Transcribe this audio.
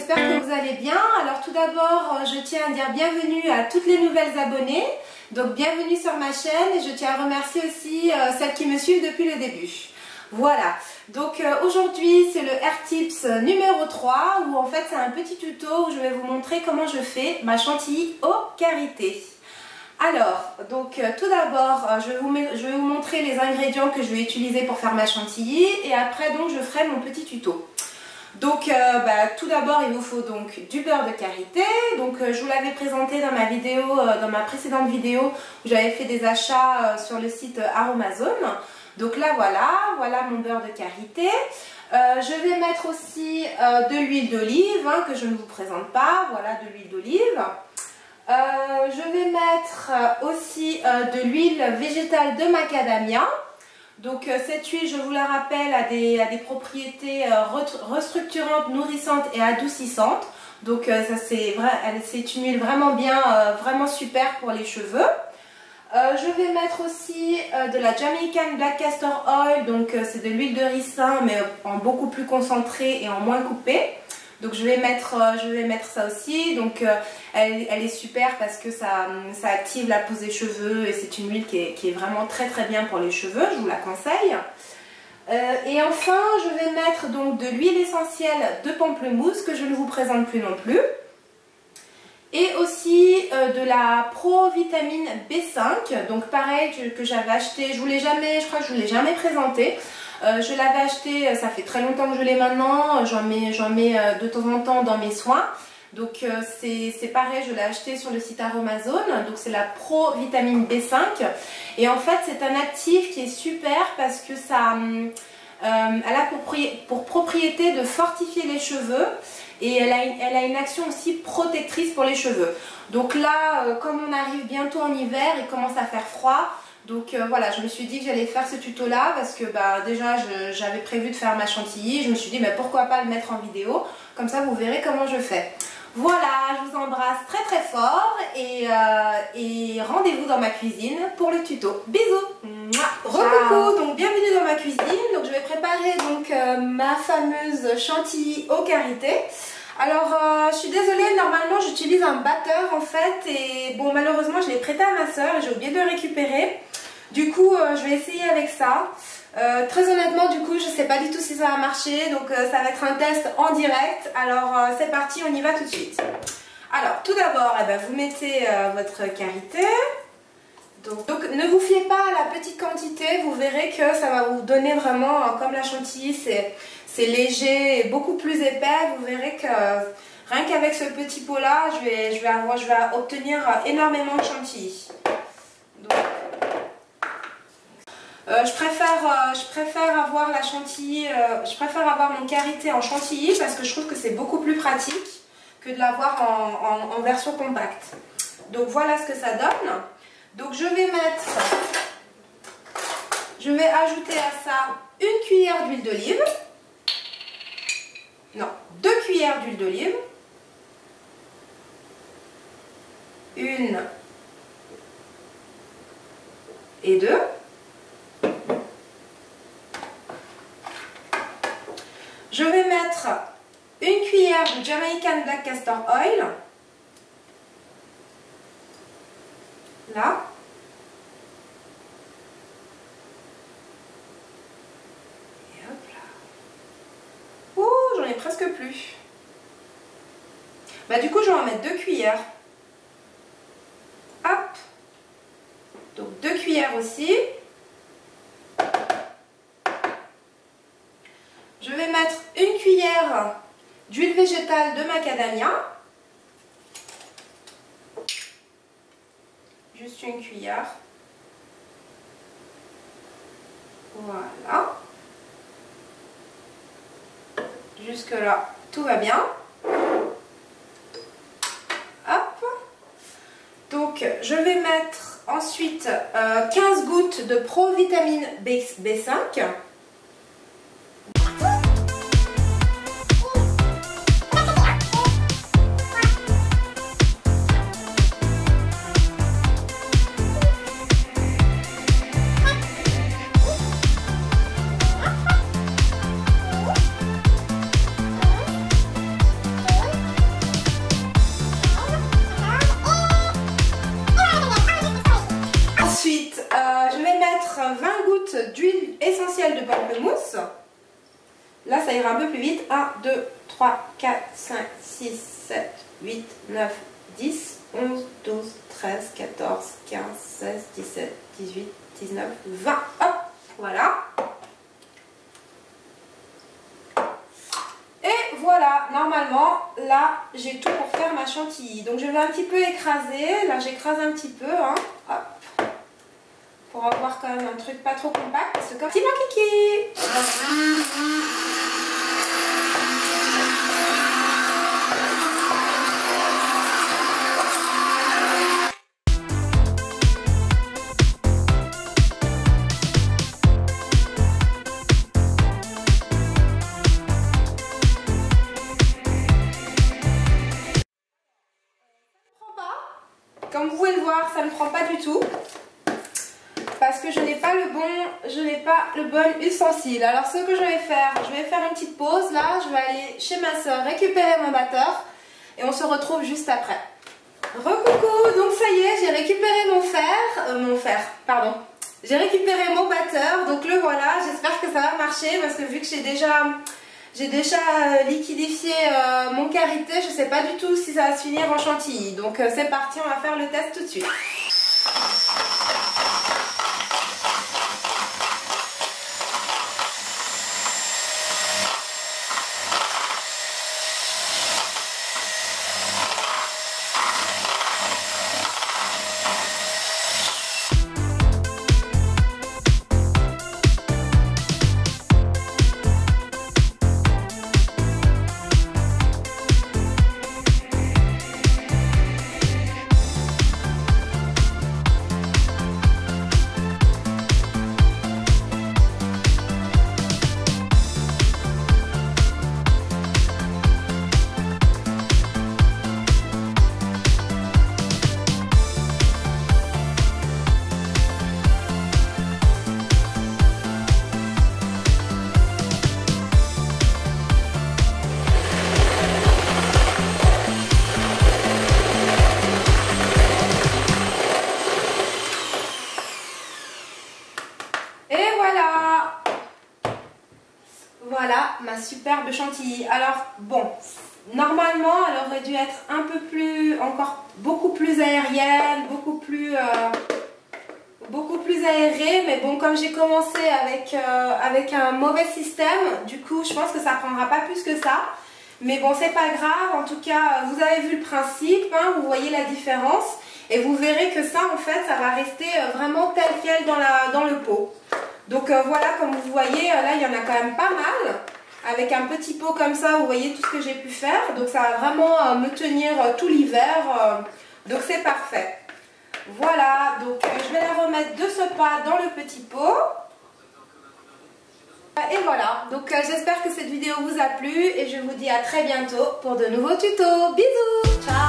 j'espère que vous allez bien. Alors tout d'abord, je tiens à dire bienvenue à toutes les nouvelles abonnées. Donc bienvenue sur ma chaîne et je tiens à remercier aussi celles qui me suivent depuis le début. Voilà, donc aujourd'hui c'est le Hair Tips numéro 3 où en fait c'est un petit tuto où je vais vous montrer comment je fais ma chantilly au karité. Alors, donc tout d'abord je vais vous montrer les ingrédients que je vais utiliser pour faire ma chantilly et après donc je ferai mon petit tuto. Donc tout d'abord il vous faut donc du beurre de karité. Donc je vous l'avais présenté dans ma vidéo, dans ma précédente vidéo où j'avais fait des achats sur le site Aromazone. Donc là voilà mon beurre de karité. Je vais mettre aussi de l'huile d'olive que je ne vous présente pas, voilà de l'huile d'olive. Je vais mettre aussi de l'huile végétale de macadamia. Donc cette huile, je vous la rappelle, a des propriétés restructurantes, nourrissantes et adoucissantes. Donc ça c'est une huile vraiment bien, vraiment super pour les cheveux. Je vais mettre aussi de la Jamaican Black Castor Oil. Donc c'est de l'huile de ricin mais en beaucoup plus concentrée et en moins coupée. Donc je vais mettre ça aussi. Donc elle est super parce que ça active la pose des cheveux et c'est une huile qui est vraiment très bien pour les cheveux, je vous la conseille. Et enfin je vais mettre donc de l'huile essentielle de pamplemousse que je ne vous présente plus non plus. Et aussi de la Pro-Vitamine B5, donc pareil que j'avais acheté, je crois que je vous l'ai jamais présenté. Je l'avais acheté, ça fait très longtemps que je l'ai maintenant, j'en mets de temps en temps dans mes soins. Donc c'est pareil, je l'ai acheté sur le site Aromazone, donc c'est la Pro Vitamine B5. Et en fait c'est un actif qui est super parce que ça elle a pour propriété de fortifier les cheveux et elle a une action aussi protectrice pour les cheveux. Donc là, comme on arrive bientôt en hiver, il commence à faire froid. Donc voilà, je me suis dit que j'allais faire ce tuto là parce que déjà j'avais prévu de faire ma chantilly. Je me suis dit mais pourquoi pas le mettre en vidéo, comme ça vous verrez comment je fais. Voilà, je vous embrasse très fort et rendez-vous dans ma cuisine pour le tuto. Bisous. Recoucou, donc bienvenue dans ma cuisine. Donc je vais préparer donc ma fameuse chantilly au karité. Alors je suis désolée, normalement j'utilise un batteur en fait et bon malheureusement je l'ai prêté à ma soeur et j'ai oublié de le récupérer. Du coup je vais essayer avec ça. Très honnêtement du coup je sais pas du tout si ça va marcher, donc ça va être un test en direct. Alors c'est parti, on y va tout de suite. Alors tout d'abord vous mettez votre karité. Donc ne vous fiez pas à la petite quantité, vous verrez que ça va vous donner vraiment, comme la chantilly c'est léger et beaucoup plus épais, vous verrez que rien qu'avec ce petit pot là je vais obtenir énormément de chantilly. Donc, je préfère avoir la chantilly, je préfère avoir mon karité en chantilly parce que je trouve que c'est beaucoup plus pratique que de l'avoir en version compacte. Donc voilà ce que ça donne. Donc je vais ajouter à ça une cuillère d'huile d'olive. Non, 2 cuillères d'huile d'olive. Une et deux. Je vais mettre une cuillère de Jamaican Black Castor Oil. Là. Et hop là. Ouh, j'en ai presque plus. Du coup, je vais en mettre 2 cuillères. Hop. Donc 2 cuillères aussi. Je vais mettre une cuillère d'huile végétale de macadamia. Juste une cuillère. Voilà. Jusque là, tout va bien. Hop. Donc, je vais mettre ensuite 15 gouttes de Pro-Vitamine B5. 20 gouttes d'huile essentielle de pamplemousse. Là, ça ira un peu plus vite. 1, 2, 3, 4, 5, 6, 7, 8, 9, 10, 11, 12, 13, 14, 15, 16, 17, 18, 19, 20. Hop, voilà. Et voilà, normalement, là, j'ai tout pour faire ma chantilly. Donc, je vais un petit peu écraser. Là, j'écrase un petit peu. Hein. Hop. Pour avoir quand même un truc pas trop compact. C'est comme petit kiki. Comme vous pouvez le voir, ça ne prend pas du tout parce que je n'ai pas le bon ustensile. Alors ce que je vais faire une petite pause là, je vais aller chez ma soeur récupérer mon batteur et on se retrouve juste après. Recoucou, donc ça y est, j'ai récupéré j'ai récupéré mon batteur, donc le voilà, j'espère que ça va marcher parce que vu que j'ai déjà liquidifié mon karité, je ne sais pas du tout si ça va se finir en chantilly. Donc c'est parti, on va faire le test tout de suite. Voilà ma superbe chantilly. Alors bon, normalement elle aurait dû être un peu plus, encore beaucoup plus aérienne, beaucoup plus aérée, mais bon, comme j'ai commencé avec un mauvais système, du coup je pense que ça prendra pas plus que ça. Mais bon, c'est pas grave, en tout cas vous avez vu le principe, hein, vous voyez la différence et vous verrez que ça en fait ça va rester vraiment tel quel dans le pot. Donc voilà, comme vous voyez, là il y en a quand même pas mal. Avec un petit pot comme ça, vous voyez tout ce que j'ai pu faire. Donc ça va vraiment me tenir tout l'hiver. Donc c'est parfait. Voilà, donc je vais la remettre de ce pas dans le petit pot. Et voilà, donc j'espère que cette vidéo vous a plu. Et je vous dis à très bientôt pour de nouveaux tutos. Bisous, ciao.